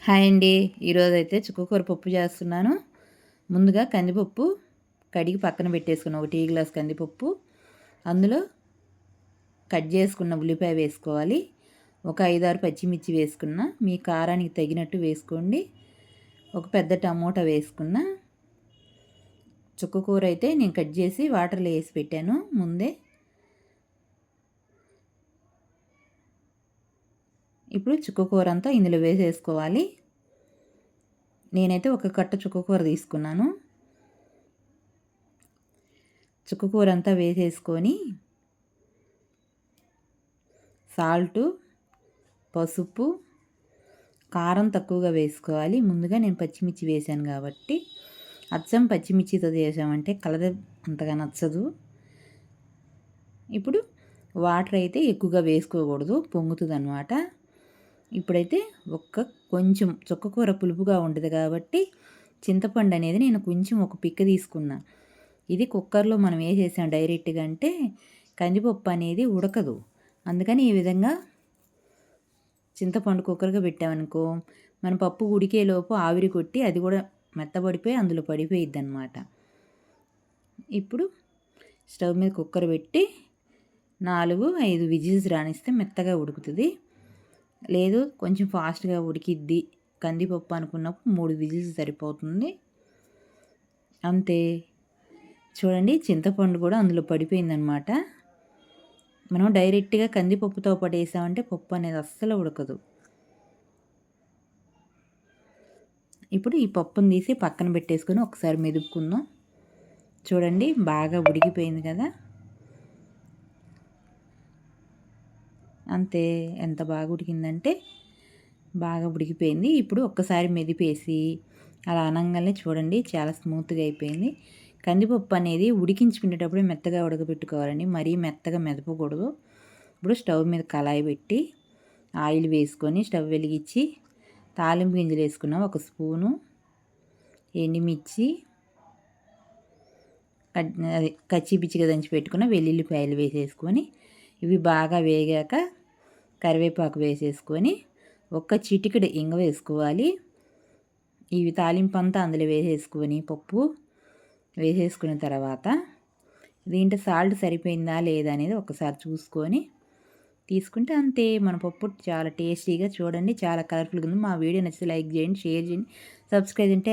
Hi అండి. ఈరోజైతే చుక్కకూర పప్పు చేస్తున్నాను. ముందుగా కందిపప్పు కడిగి పక్కన పెట్టేసుకున్న ఒక టీ గ్లాస్ కందిపప్పు, అందులో కట్ చేసుకున్న ఉల్లిపాయ వేసుకోవాలి. ఒక 5-6 పచ్చిమిర్చి వేసుకున్న, మీ కారానికి తగినట్టు వేసుకోండి. ఒక పెద్ద టమోటా వేసుకున్న. చుక్కకూర అయితే నేను కట్ చేసి వాటర్లో వేసి పెట్టాను ముందే. ఇప్పుడు చుక్కకూర అంతా ఇందులో వేసేసుకోవాలి. నేనైతే ఒక కట్ట చుక్కకూర తీసుకున్నాను. చుక్కకూర అంతా వేసేసుకొని సాల్టు, పసుపు, కారం తక్కువగా వేసుకోవాలి. ముందుగా నేను పచ్చిమిర్చి వేసాను కాబట్టి, అచ్చం పచ్చిమిర్చితో చేసామంటే కలర్ అంతగా నచ్చదు. ఇప్పుడు వాటర్ అయితే ఎక్కువగా వేసుకోకూడదు, పొంగుతుంది అన్నమాట. ఇప్పుడైతే కొంచెం చుక్కకూర పులుపుగా ఉంటుంది కాబట్టి చింతపండు అనేది నేను కొంచెం ఒక పిక్క తీసుకున్నా. ఇది కుక్కర్లో మనం వేసేసాం డైరెక్ట్గా అంటే కందిపప్పు అనేది ఉడకదు. అందుకని ఈ విధంగా చింతపండు కుక్కర్గా పెట్టామనుకో, మన పప్పు ఉడికేలోపు ఆవిరి కొట్టి అది కూడా మెత్తబడిపోయి అందులో పడిపోయిద్ది అనమాట. ఇప్పుడు స్టవ్ మీద కుక్కర్ పెట్టి 4-5 విజిల్స్ రానిస్తే మెత్తగా ఉడుకుతుంది. లేదు కొంచెం ఫాస్ట్గా ఉడికిద్ది కందిపప్పు అనుకున్నప్పుడు 3 విజిల్స్ సరిపోతుంది. అంతే. చూడండి చింతపండు కూడా అందులో పడిపోయిందనమాట. మనం డైరెక్ట్గా కందిపప్పుతో పాటు వేసామంటే పప్పు అనేది అస్సలు ఉడకదు. ఇప్పుడు ఈ పప్పును తీసి పక్కన పెట్టేసుకొని ఒకసారి మెదుపుకుందాం. చూడండి బాగా ఉడికిపోయింది కదా. అంతే, ఎంత బాగా ఉడికిందంటే బాగా ఉడికిపోయింది. ఇప్పుడు ఒక్కసారి మెదిపేసి అలా అనంగానే చూడండి చాలా స్మూత్గా అయిపోయింది. కందిపప్పు అనేది ఉడికించుకునేటప్పుడు మెత్తగా ఉడకబెట్టుకోవాలండి, మరీ మెత్తగా మెదపకూడదు. ఇప్పుడు స్టవ్ మీద కళాయి పెట్టి ఆయిల్ వేసుకొని స్టవ్ వెలిగించి తాలింపు గింజలు వేసుకున్నాం. 1 స్పూను ఎండుమిర్చి, కచ్చిపిచ్చిగా దంచి పెట్టుకున్న వెల్లుల్లిపాయలు వేసేసుకొని ఇవి బాగా వేగాక కరివేపాకు వేసేసుకొని ఒక్క చిటికెడు ఇంగ వేసుకోవాలి. ఇవి తాలింపు అంతా అందులో వేసేసుకొని పప్పు వేసేసుకున్న తర్వాత దీంట్లో సాల్ట్ సరిపోయిందా లేదా అనేది ఒకసారి చూసుకొని తీసుకుంటే అంతే, మన పప్పు చాలా టేస్టీగా చూడండి చాలా కలర్ఫుల్గా ఉంది. మా వీడియో నచ్చితే లైక్ చేయండి, షేర్ చేయండి, సబ్స్క్రైబ్ చేయండి.